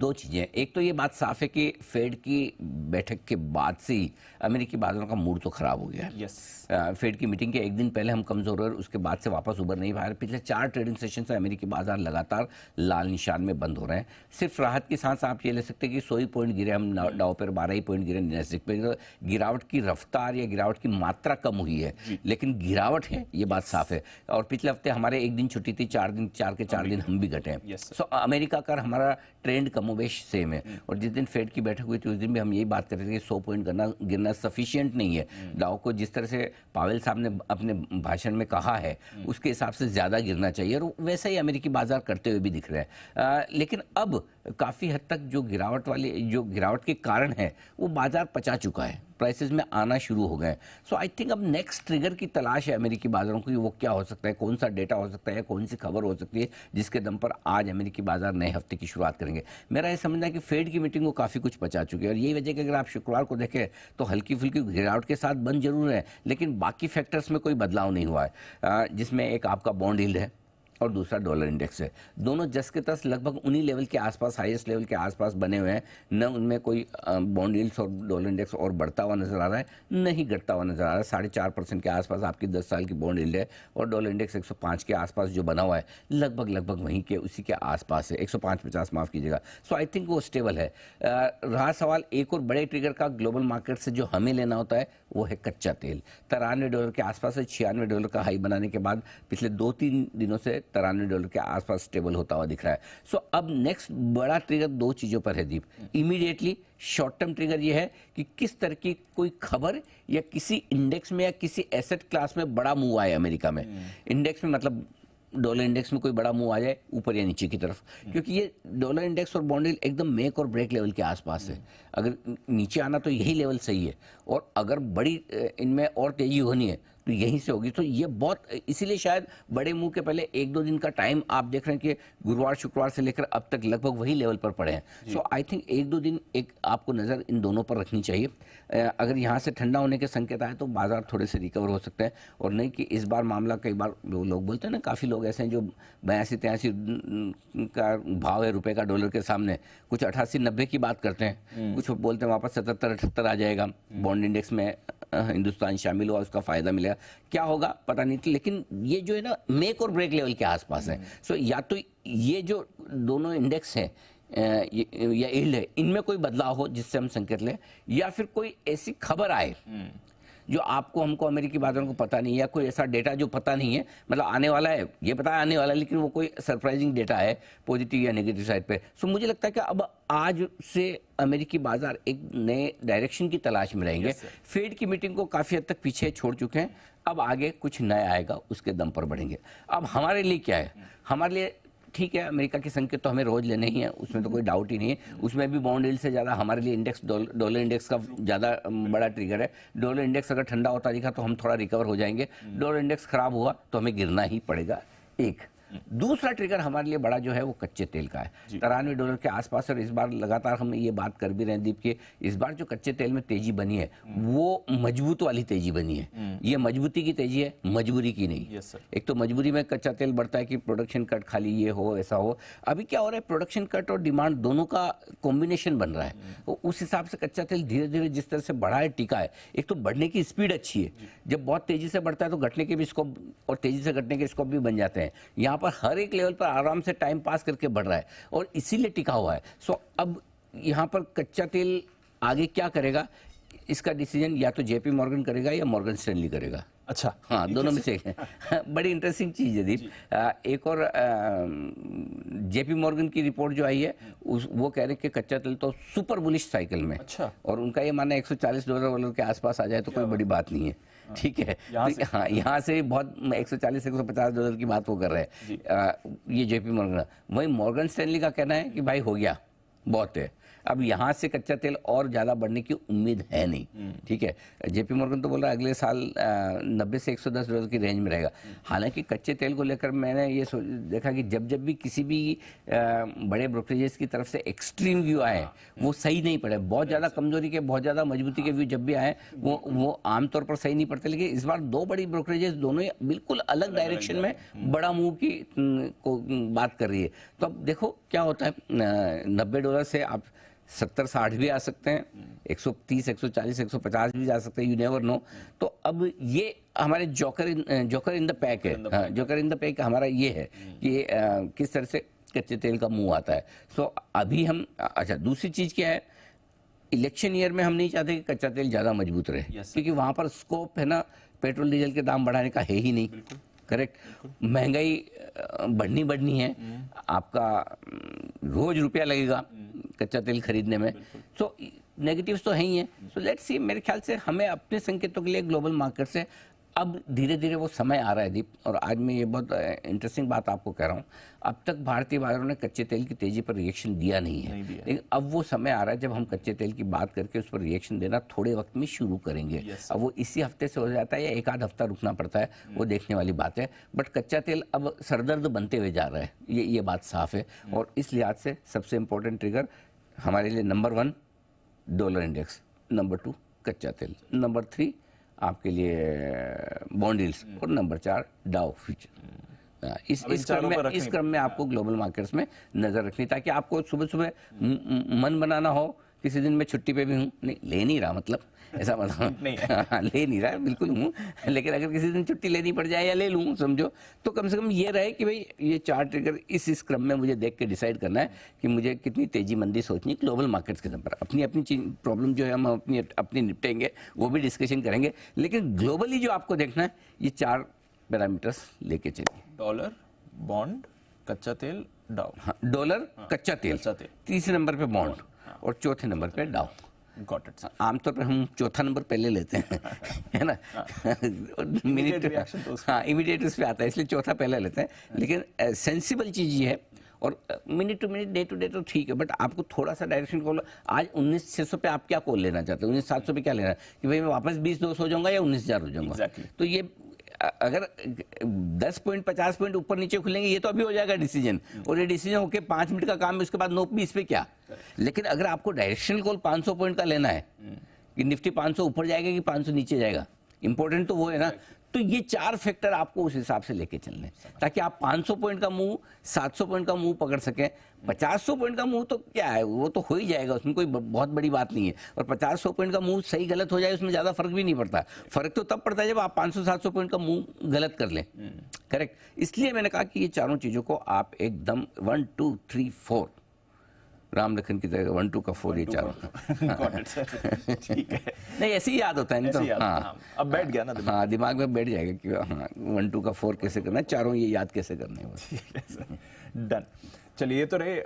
दो चीजें, एक तो ये बात साफ है कि फेड की बैठक के बाद से ही अमेरिकी बाजारों का मूड तो खराब हो गया है। यस, फेड की मीटिंग के एक दिन पहले हम कमजोर हुए, उसके बाद से वापस उबर नहीं पाए। पिछले 4 ट्रेडिंग सेशन से अमेरिकी बाजार लगातार लाल निशान में बंद हो रहे हैं। सिर्फ राहत की सांस आप ये ले सकते हैं कि 100 ही पॉइंट गिरे हम डाउ पर, 12 ही पॉइंट गिरे नैस्डैक पे। गिरावट की रफ्तार या गिरावट की मात्रा कम हुई है, लेकिन गिरावट है, ये बात साफ है। और पिछले हफ्ते हमारे एक दिन छुट्टी थी, 4 के 4 दिन हम भी घटे हैं। सो अमेरिका का हमारा ट्रेंड कमोबेश सेम है। और जिस दिन फेड की बैठक हुई थी उस दिन भी हम यही बात कर रहे थे कि 100 पॉइंट गिरना सफिशिएंट नहीं है। डाउ को जिस तरह से पावेल साहब ने अपने भाषण में कहा है उसके हिसाब से ज्यादा गिरना चाहिए, और वैसा ही अमेरिकी बाजार करते हुए भी दिख रहे हैं। लेकिन अब काफी हद तक जो गिरावट के कारण है वो बाजार पचा चुका है, प्राइसेस में आना शुरू हो गए। सो आई थिंक अब नेक्स्ट ट्रिगर की तलाश है अमेरिकी बाजारों की। वो क्या हो सकता है, कौन सा डेटा हो सकता है, कौन सी खबर हो सकती है जिसके दम पर आज अमेरिकी बाजार नए हफ्ते की शुरुआत करेंगे। मेरा ये समझना है कि फेड की मीटिंग को काफी कुछ पचा चुकी है, और यही वजह कि अगर आप शुक्रवार को देखें तो हल्की फुल्की गिरावट के साथ बंद जरूर है, लेकिन बाकी फैक्टर्स में कोई बदलाव नहीं हुआ है, जिसमें एक आपका बॉन्ड यील्ड है और दूसरा डॉलर इंडेक्स है। दोनों जस के तस लगभग उन्हीं लेवल के आसपास, हाईएस्ट लेवल के आसपास बने हुए हैं। न उनमें कोई बॉन्ड यील्ड्स और डॉलर इंडेक्स और बढ़ता हुआ नजर आ रहा है, न ही घटता हुआ नजर आ रहा है। 4.5% के आसपास आपकी 10 साल की बॉन्ड यील्ड है, और डॉलर इंडेक्स 105 के आसपास जो बना हुआ है लगभग वहीं के उसी के आसपास है, 105-50 माफ कीजिएगा। सो आई थिंक वो स्टेबल है। रहा सवाल एक और बड़े ट्रिगर का ग्लोबल मार्केट से जो हमें लेना होता है, वो है कच्चा तेल। $93 के आसपास है, $96 का हाई बनाने के बाद पिछले 2-3 दिनों से $93 के आसपास स्टेबल होता हुआ दिख रहा है। सो अब नेक्स्ट बड़ा ट्रिगर 2 चीजों पर है दीप। इमीडिएटली शॉर्ट टर्म ट्रिगर ये है कि किस तरह की कोई खबर या किसी इंडेक्स में या किसी एसेट क्लास में बड़ा मूव आए अमेरिका में। इंडेक्स में मतलब डॉलर इंडेक्स में कोई बड़ा मूव आ जाए ऊपर या नीचे की तरफ, क्योंकि ये डॉलर इंडेक्स और बॉन्ड यील्ड एकदम मेक और ब्रेक लेवल के आसपास है। अगर नीचे आना तो यही लेवल सही है, और अगर बड़ी इनमें और तेजी होनी है तो यहीं से होगी। तो ये बहुत, इसीलिए शायद बड़े मूव के पहले 1-2 दिन का टाइम आप देख रहे हैं कि गुरुवार शुक्रवार से लेकर अब तक लगभग वही लेवल पर पड़े हैं। सो आई थिंक 1-2 दिन एक आपको नज़र इन दोनों पर रखनी चाहिए। अगर यहाँ से ठंडा होने के संकेत आए तो बाजार थोड़े से रिकवर हो सकते हैं, और नहीं कि इस बार मामला, कई बार लोग बोलते हैं ना, काफ़ी लोग ऐसे हैं जो 82-83 का भाव है रुपए का डॉलर के सामने, कुछ 88-90 की बात करते हैं, कुछ बोलते हैं वापस 77-78 आ जाएगा, बॉन्ड इंडेक्स में हिंदुस्तान शामिल हुआ, उसका फायदा मिलेगा, क्या होगा पता नहीं। लेकिन ये जो है ना मेक और ब्रेक लेवल के आसपास है। सो या तो ये जो दोनों इंडेक्स हैं या यील्ड है, इनमें कोई बदलाव हो जिससे हम संकेत लें, या फिर कोई ऐसी खबर आए जो आपको हमको अमेरिकी बाजारों को पता नहीं है, या कोई ऐसा डेटा जो पता नहीं है, मतलब आने वाला है, ये पता है आने वाला है, लेकिन वो कोई सरप्राइजिंग डेटा है पॉजिटिव या नेगेटिव साइड पे। सो मुझे लगता है कि अब आज से अमेरिकी बाजार एक नए डायरेक्शन की तलाश में रहेंगे। फेड की मीटिंग को काफी हद तक पीछे छोड़ चुके हैं, अब आगे कुछ नया आएगा, उसके दम पर बढ़ेंगे। अब हमारे लिए क्या है, हमारे लिए ठीक है, अमेरिका के संकेत तो हमें रोज लेने ही है, उसमें तो कोई डाउट ही नहीं है। उसमें भी बॉन्ड यील्ड से ज़्यादा हमारे लिए इंडेक्स, डॉलर इंडेक्स का ज़्यादा बड़ा ट्रिगर है। डॉलर इंडेक्स अगर ठंडा होता दिखा तो हम थोड़ा रिकवर हो जाएंगे, डॉलर इंडेक्स खराब हुआ तो हमें गिरना ही पड़ेगा। एक दूसरा ट्रिगर हमारे लिए बड़ा जो है वो कच्चे तेल का है, $93 के आसपास। और इस बार लगातार हम ये बात कर भी रहे हैं दीप के, इस बार जो कच्चे तेल में तेजी बनी है वो मजबूत वाली तेजी बनी है। ये मजबूती की तेजी है, मजबूरी की नहीं। एक तो मजबूरी में कच्चा तेल बढ़ता है कि प्रोडक्शन कट, खाली ये हो ऐसा हो। अभी क्या हो रहा है, प्रोडक्शन कट और डिमांड दोनों का कॉम्बिनेशन बन रहा है, तो उस हिसाब से कच्चा तेल धीरे धीरे जिस तरह से बढ़ा है, टिका है। एक तो बढ़ने की स्पीड अच्छी है, जब बहुत तेजी से बढ़ता है तो घटने के भी स्कोप और तेजी से घटने के स्कोप भी बन जाते हैं। यहाँ पर हर एक लेवल पर आराम से टाइम पास करके बढ़ रहा है और इसीलिए टिका हुआ है। सो अब यहाँ पर कच्चा तेल आगे क्या करेगा, इसका डिसीजन या तो जेपी मॉर्गन करेगा या मॉर्गन स्टैनली करेगा। अच्छा, हाँ, दोनों में से बड़ी इंटरेस्टिंग चीज है दीप। एक और जेपी मॉर्गन की रिपोर्ट जो आई है वो कह रहे हैं कि कच्चा तेल तो सुपर बुलिश साइकिल में। अच्छा। और उनका ये मानना है $140 के आसपास आ जाए तो कोई बड़ी बात नहीं है। ठीक है, हाँ, यहाँ से बहुत $140-150 की बात वो कर रहे हैं ये जेपी मॉर्गन। वही मॉर्गन स्टैनली का कहना है कि भाई हो गया, बहुत है, अब यहाँ से कच्चा तेल और ज़्यादा बढ़ने की उम्मीद है नहीं। ठीक है, जेपी मॉर्गन तो बोल रहा है अगले साल 90 से $110 की रेंज में रहेगा। हालांकि कच्चे तेल को लेकर मैंने ये देखा कि जब जब भी किसी भी बड़े ब्रोकरेजेस की तरफ से एक्सट्रीम व्यू आए वो सही नहीं पड़े। बहुत ज़्यादा कमजोरी के, बहुत ज़्यादा मजबूती के व्यू जब भी आए वो आमतौर पर सही नहीं पड़ते। लेकिन इस बार 2 बड़ी ब्रोकरेजेस दोनों बिल्कुल अलग डायरेक्शन में बड़ा मूव की को बात कर रही है। तो अब देखो क्या होता है, $90 $100 से आप 70-60 भी आ सकते हैं, 130, 140, 150 भी जा सकते हैं, यू नेवर नो। तो अब ये हमारे जोकर इन द पैक है, जोकर इन द पैक हमारा ये है कि किस तरह से कच्चे तेल का मुंह आता है। सो अभी हम, अच्छा दूसरी चीज़ क्या है, इलेक्शन ईयर में हम नहीं चाहते कि कच्चा तेल ज़्यादा मजबूत रहे, क्योंकि वहाँ पर स्कोप है ना पेट्रोल डीजल के दाम बढ़ाने का है ही नहीं। करेक्ट, महंगाई बढ़नी है, आपका रोज रुपया लगेगा कच्चा तेल खरीदने में, सो नेगेटिव्स तो है ही है। सो लेट्स सी, मेरे ख्याल से हमें अपने संकेतों के लिए ग्लोबल मार्केट से अब धीरे धीरे वो समय आ रहा है दीप। और आज मैं ये बहुत इंटरेस्टिंग बात आपको कह रहा हूँ, अब तक भारतीय बाजारों ने कच्चे तेल की तेजी पर रिएक्शन दिया नहीं है, लेकिन अब वो समय आ रहा है जब हम कच्चे तेल की बात करके उस पर रिएक्शन देना थोड़े वक्त में शुरू करेंगे। अब वो इसी हफ्ते से हो जाता है या एक आध हफ्ता रुकना पड़ता है, वो देखने वाली बात है। बट कच्चा तेल अब सरदर्द बनते हुए जा रहा है, ये बात साफ है। और इस लिहाज से सबसे इंपॉर्टेंट ट्रिगर हमारे लिए नंबर 1 डॉलर इंडेक्स, नंबर 2 कच्चा तेल, नंबर 3 आपके लिए बॉन्ड यील्ड्स, और नंबर 4 डाउ फ्यूचर। इस क्रम में आपको ग्लोबल मार्केट्स में नजर रखनी, ताकि आपको सुबह सुबह मन बनाना हो किसी दिन मैं छुट्टी पे भी हूँ, नहीं ले नहीं रहा, मतलब ऐसा मतलब नहीं ले नहीं रहा बिल्कुल हूँ, लेकिन अगर किसी दिन छुट्टी लेनी पड़ जाए या ले लूँ समझो, तो कम से कम ये रहे कि भाई ये 4 ट्रिगर इस क्रम में मुझे देख के डिसाइड करना है कि मुझे कितनी तेजी मंदी सोचनी ग्लोबल मार्केट्स के नंबर। अपनी प्रॉब्लम जो है हम अपनी निपटेंगे, वो भी डिस्कशन करेंगे, लेकिन ग्लोबली जो आपको देखना है ये 4 पैरामीटर्स लेके चलिए। डॉलर, बॉन्ड, कच्चा तेल, डाउ। हाँ, डॉलर, कच्चा तेल, तीसरे नंबर पे बॉन्ड, और चौथे नंबर पे डाउ। Got it. आमतौर पर हम चौथा नंबर पहले लेते हैं है ना, मिनट रिएक्शन, हाँ इमीडिएट उस पर आता है, इसलिए चौथा पहले लेते हैं। लेकिन सेंसिबल चीज़ ये है, और minute to minute, day to day तो ठीक है, बट आपको थोड़ा सा डायरेक्शन कॉल। आज 19,600 पे आप क्या कॉल लेना चाहते हो, 19,700 पे क्या लेना है कि भाई मैं वापस 20,200 हो जाऊंगा या 19,000 हो जाऊंगा। तो ये अगर 10 पॉइंट 50 पॉइंट ऊपर नीचे खुलेंगे ये तो अभी हो जाएगा डिसीजन, और ये डिसीजन होके 5 मिनट का काम है, उसके बाद नो पीस पे क्या। लेकिन अगर आपको डायरेक्शनल कॉल 500 पॉइंट का लेना है कि निफ्टी 500 ऊपर जाएगा कि 500 नीचे जाएगा, इंपॉर्टेंट तो वो है ना। तो ये 4 फैक्टर आपको उस हिसाब से लेके चलने, ताकि आप 500 पॉइंट का मूव, 700 पॉइंट का मूव पकड़ सकें। 50-100 पॉइंट का मूव तो क्या है, वो तो हो ही जाएगा, उसमें कोई बहुत बड़ी बात नहीं है। और 50-100 पॉइंट का मूव सही गलत हो जाए उसमें ज़्यादा फर्क भी नहीं पड़ता। फर्क तो तब पड़ता है जब आप 500-700 पॉइंट का मूव गलत कर लें। करेक्ट, इसलिए मैंने कहा कि ये चारों चीज़ों को आप एकदम 1 2 3 4 राम लखन की तरह 1 2 का 4 ये चारों। ठीक है, नहीं ऐसे ही याद होता है, नहीं तो हाँ अब बैठ गया ना हाँ दिमाग में बैठ जाएगा कि हाँ 1 2 का 4 कैसे करना है, चारों ये याद कैसे करने हैं। डन। चलिए, ये तो रहे